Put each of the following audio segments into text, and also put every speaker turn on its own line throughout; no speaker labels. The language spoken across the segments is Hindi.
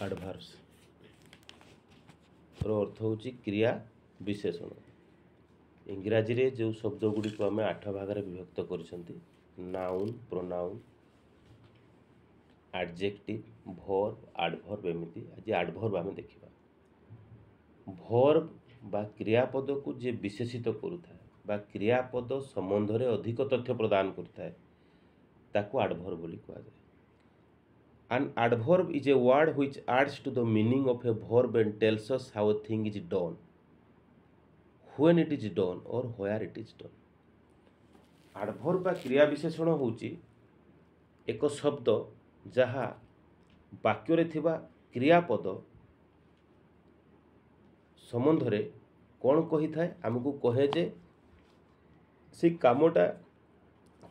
आडभार्स अर्थ हूँ क्रिया विशेषण। इंग्राजी रे जो शब्द गुड़ी को आम 8 भाग में विभक्त कर noun, pronoun, adjective, verb, adverb एमती। आज एडवर्ब आम देखा। भर्ब बा क्रियापद को जे विशेषित करुए बा क्रियापद संबंध में अधिक तथ्य प्रदान करता ताकू एडवर्ब बोली कहुए। An adverb is a word which adds to the meaning of a verb and tells us how a thing is done, when it is done or where it is done. Adverb बा क्रिया विशेषण होची एक शब्द जहा वाक्य रे थिबा क्रियापद संबंध रे कौन कही थाए आमको कहे जे से कामटा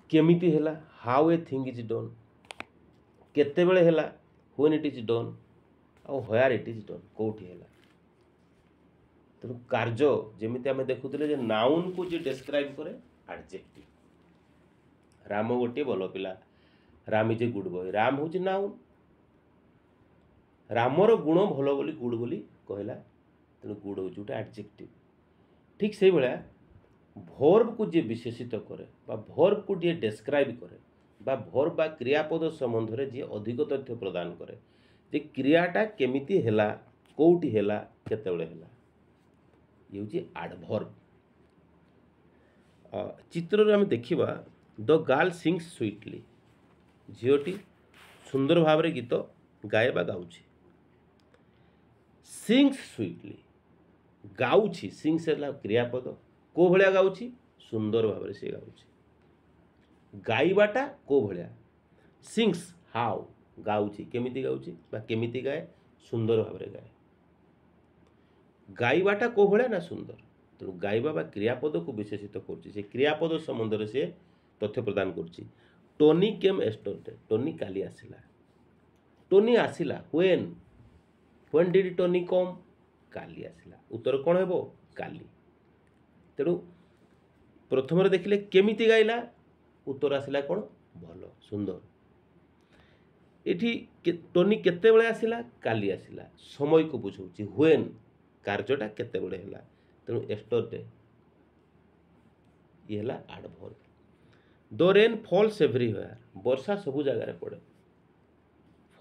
केमिति हैला, how a thing is done, केते बेले हैला, व्हेन इट इज डन और व्हेयर इट इज डन, कोठी हैला। तेणु कार्य जेमिति आमे देखुतले जे नाउन को जे डिस्क्राइब करे एडजेक्टिव। राम गोटे भल पिला, Ram is a good boy. Ram हूँ नाउन, रामर गुण भल बोली गुड बोली कहला, तेणु गुड हूँ गोटे एडजेक्टिव। ठीक से भाया भर्ब को जे विशेषित करे बा भर्ब को जे डिस्क्राइब करे बा भर्ब बा क्रियापद संबंध में जी अधिक तथ्य प्रदान करे जे क्रियाटा केमिति हैला, कोउटी हैला, केतेबेले हैला, ये हूँ एडवर्ब। चित्र रे हम देखिबा द गर्ल सिंग्स स्वीटली। झीटी सुंदर भाव रे गीत गाए बा गाउछि। सिंग्स स्वीटली गाउछि, सिंग्स हैला क्रियापद। को भलिया गाउछि? सुंदर भाव रे से गाउछि। गाइबाटा को भलिया? सिंग्स हाउ, गाउछि केमिति गाउछि बा केमिति गाए? सुंदर भाव रे गाए। गाइबाटा को भलिया ना सुंदर। तेणु गाइबा बा क्रियापद को विशेषित करछि। से क्रियापद संबंध रे से तथ्य प्रदान करछि। Tony came yesterday. टोनी काली आसिला। टोनी आसिला when, when did Tony come? काली आसिला। उत्तर कौन हेबो? काली। तेणु प्रथम देखिले केमिति गाइला, उत्तर आसिला कौन? भल, सुंदर। एठी टोनी केते बेले आसिला? काली आसिला। समय को बुझाउछि। व्हेन कार्यटा केते बेले हैला, तेणु एस्टरडे ये हैला adverb. The rain falls everywhere. वर्षा सबु जगह रे पड़े।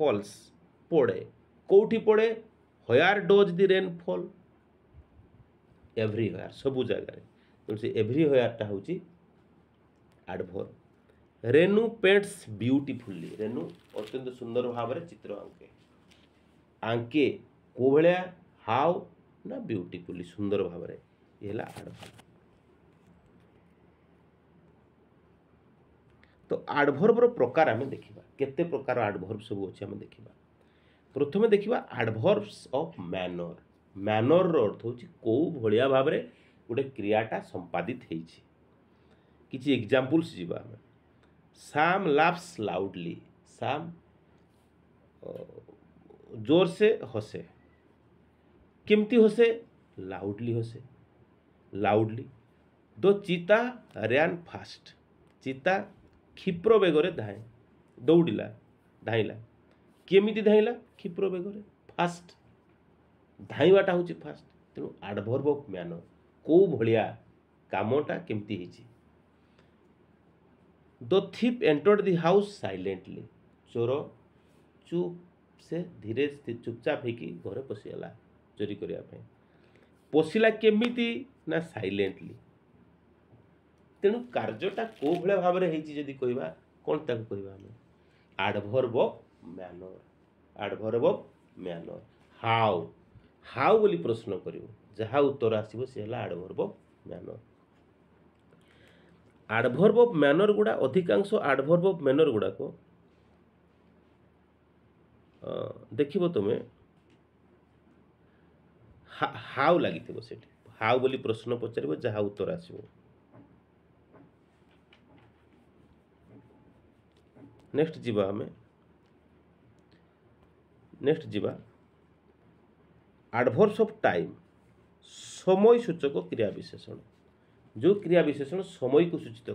फॉल्स पड़े, कोठी पड़े? Where does the rain fall? Everywhere, सबु जगह रे। तेणु से एवरीवेयर टा होछि adverb. Renu paints beautifully. Renu अत्यंत सुंदर भाव में चित्र आंके। आंके को भलिया? हाउ ना ब्यूटीफुली, सुंदर भाव में। ये है एडवर्ब। तो एडवर्ब रो प्रकार आमे देखिबा। केते प्रकार एडवर्ब सब अछि आमे देखिबा। प्रथमे देखिबा एडवर्ब्स ऑफ मैनर। मैनर रो अर्थ होछि को भलिया भाव में गोटे क्रियाटा संपादित हेछि। किछि एग्जांपल्स जीवा आमे। Sam laughs loudly. सैम जोर से हसे। केमती हसे? लाउडली हसे, लाउडली। द चीता रैन फास्ट। चीता क्षिप्र बेगरे धाए, दौड़िला, धाइला। केमिति धाइला? क्षिप्र बेगरे, फास्ट। धाइबाटा होछि फास्ट। तेणु एडवर्ब ऑफ मैनर, को भलिया कामटा केमती हेछि। The thief entered the house silently. चोर चुप से धीरे चुपचाप होगी घरे पशिगला चोरी करने। पशिला केमिति ना साइलेंटली। तेणु कार्यटा को भले भाव में होती जदि कहवा कौन ताको कहवा आम adverb of manner. Adverb of manner. How, how बोली प्रश्न करिवो जहाँ उत्तर आसीबो से हला adverb of manner. Adverb of manner गुड़ा अधिकांश एडवर्ब ऑफ मैनर गुड़ा को देखिबो तुमे हाउ लगी से हाउ बोली प्रश्न पचार जहाँ उत्तर आसो। नेक्स्ट जीवा हमें नेक्स्ट जीवा एडवर्ब्स ऑफ टाइम। समय सूचक क्रिया विशेषण। जो क्रिया विशेषण समय को सूचित कर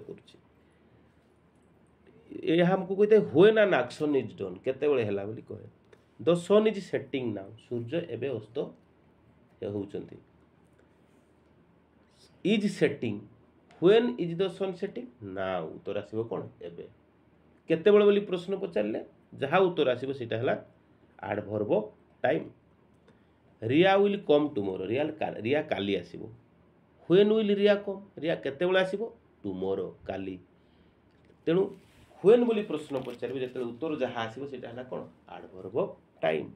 हमको कहते when an action is done, केते बेले हैला बोली कहे। The sun is setting now, सूर्य एवं अस्त होउचंती। Is setting, when is the sun setting, now उत्तर आसीबो कोन एबे। केतेबेले बोली प्रश्न पचारले जहाँ उत्तर आसीबो सेटा हला adverb of time. Riya will come tomorrow, Riya काली आसीबो। When will Riya come, Riya केतेबेले आसीबो टुमोरो काली। तेणु व्हेन बोली प्रश्न पचारे जेतेबेले उत्तर जहाँ आसीबो सेटा हला कोन adverb of time.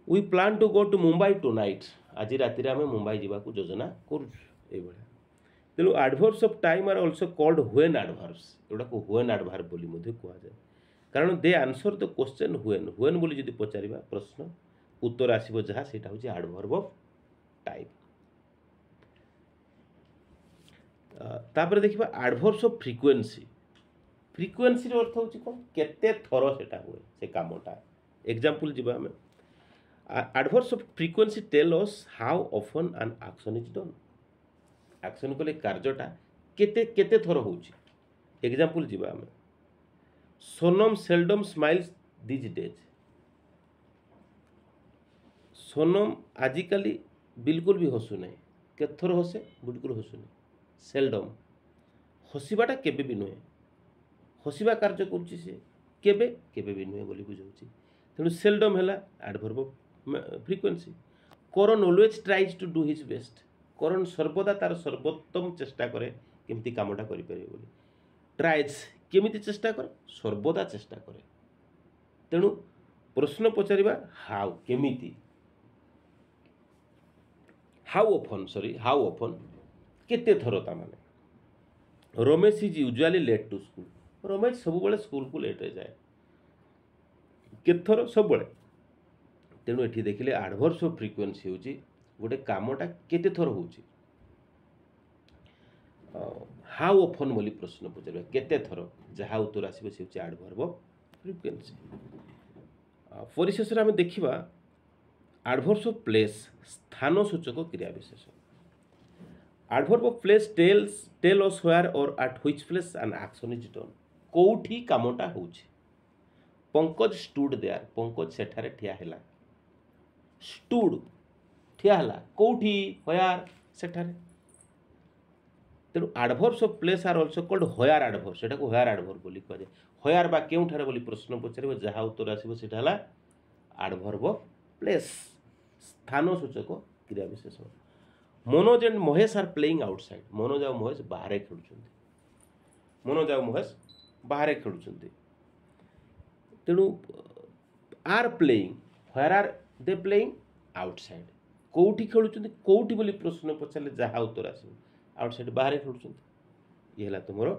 We plan to go to Mumbai tonight, आज राति आम मुंबई जावाक योजना करूँ। तेणु adverbs of time are also called when adverbs, एगुड़ा को व्हेन एडवर्ब बोली मध्य कहुए, कारण they answer the question when. When बोली जदि पचारिबा प्रश्न उत्तर आसीबो जहाँ सेटा होची एडवर्ब ऑफ टाइम। तापर देखिबा एडवर्ब्स ऑफ फ्रीक्वेंसी। फ्रीक्वेंसी रो अर्थ होची कोन केते थरो सेटा हुए से कामटा। एग्जांपल जिबा हमें adverbs of frequency tell us how often an action is done, action कले कार्यटा केते केते थर होची। एग्जांपल जिबा हमें Sonam seldom smiles this days, Sonam आजिकली बिल्कुल भी हसु नहीं, केते थर हसे बिल्कुल हसु नहीं। सेल्डम हसिबाटा केबे भी नुहे, हसिबा कार्य करूची से केबे केबे भी नुहे बोली बुझाउची। तेणु सेल्डम हैला adverb of frequency. Karan always tries to do his best, Karan सर्वदा तार सर्वोत्तम चेष्टा करे केमती कामटा करि परिबे बोली। ट्राइज केमिति चेष्टा करे, सर्वदा चेष्टा करे। तेणु प्रश्न पचारिबा हाउ केमिति, हाउ ऑफन केते थरता माने। Ramesh is usually late to school, Ramesh सब बेले स्कूल को लेट रे जाए, केते थर सब बेले। तेणु एठी देखिले एडवर्ब्स ऑफ फ्रीक्वेंसी होची गोटे कामटा केते थर होची। हाउ ऑफन बोली प्रश्न पचारिबा केते थर, जहाँ उत्तर आसीबो से होची एडवर्ब ऑफ फ्रीक्वेंसी। परिशेष रे हम देखिबा एडवर्ब्स ऑफ प्लेस, स्थान सूचक क्रिया विशेषण। Adverb of place tell us where or at which place an action is done, कोठी कामटा होची। पंकज स्टूड देयर, पंकज सेठारे ठिया हैला। स्टूड ठिया हैला कोठी, व्हेयर सेठारे। तेणु adverbs of place are also called where adverb, सेटा को व्हेयर एडवर्ब बोली कह जाए। व्हेयर बा केउठारे बोली प्रश्न पचारिबो जहाँ उत्तर आसीबो सेटा हला एडवर्ब ऑफ प्लेस, स्थान सूचक क्रिया विशेषण। Manoj and Mahesh are playing outside, Manoj आ महेश बाहर खेलुछंती, मनोज आ महेश बाहर खेलुछंती। तेणु are playing, where are they playing outside, कोठी खेलुछंती, कोठी बोली प्रश्न पचारले जहाँ उत्तर आसीबो आउटसाइड बाहर खेलुछंती। ये हला तुमरो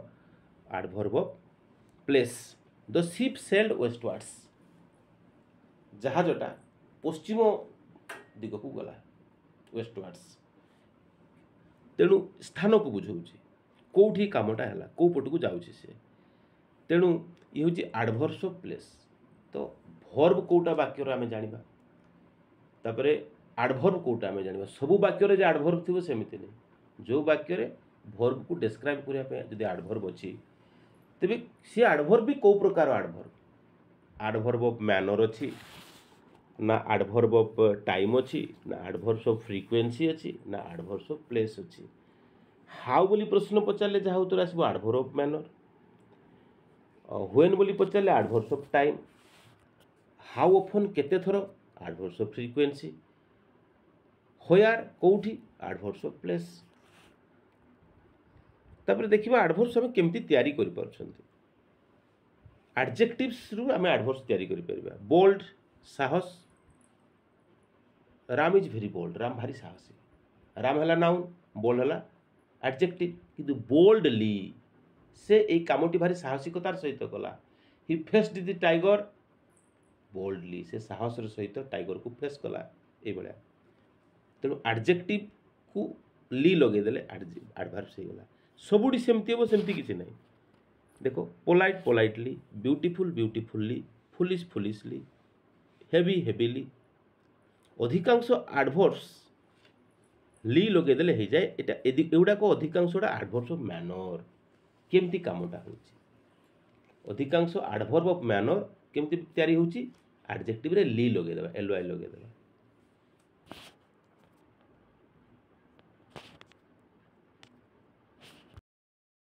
adverb of place. The ship sailed westwards, जहाजटा पश्चिम दिग को गला वेस्टवार्ड्स। तेणु स्थान को बुझाऊँगी कौटी कामटा है कौ पट को जाऊँगी सी। तेणु ये हूँ एडवर्ब्स ऑफ प्लेस। तो भर्ब कौटा वाक्यर आम जाना, तापर एडवर्ब कौटा आम जाना। सबू वाक्य जो एडवर्ब थी सेमती नहीं, जो वाक्य भर्ब को डिस्क्राइब करने जब एडवर्ब अच्छी तेज सी एडवर्ब भी कौ प्रकार एडवर्ब, एडवर्ब ऑफ मैनर अच्छी ना, एडवर्ब ऑफ टाइम अच्छी ना, एडवर्ब्स ऑफ फ्रीक्वेंसी अच्छी ना, एडवर्ब्स ऑफ प्लेस अच्छी। हाउ बोली प्रश्न पचारे जहाँ उत्तर आसो एडवर्ब ऑफ मैनर। व्हेन बोली पचारे adverbs of time. How often केते थर एडवर्ब्स ऑफ फ्रीक्वेंसी। व्हेयर कोठी एडवर्ब्स ऑफ प्लेस। तापर देखिबा एडवर्ब्स हम केमती तैयारी करि परछंती। एडजेक्टिव्स रु हम एडवर्ब्स तैयारी करि परबा। बोल्ड साहस, Ram is very bold, Ram भारी साहसी। राम है नाउन, बोल्ड है एडजेक्टिव। किंतु बोल्डली से एक कामटी भारी साहसिकतार सहित कला। हि फेस्ड द टाइगर बोल्डली, से साहसर सहित टाइगर को फेस कला ये भाया। तेणु एडजेक्टिव को ली लगेदेले एडवर्ब्स हो गला। सबुठी सेमती हम सेमती किसी ना। देखो polite politely, beautiful beautifully, foolish foolishly, heavy heavily. अधिकांश एडवर्ब्स ली लगेदेले हो जाए। एगुड़ाक अधिकांश एडवर्ब्स ऑफ मैनर केमती कामटा हो। अधिकांश एडवर्ब ऑफ मैनर केमती तैयारी होची ଆଡ଼ଜେକ୍ଟିଭରେ ଲି ଲଗେଇଦେବା, ଏଲ୍ ୱାଇ ଲଗେଇଦେବା।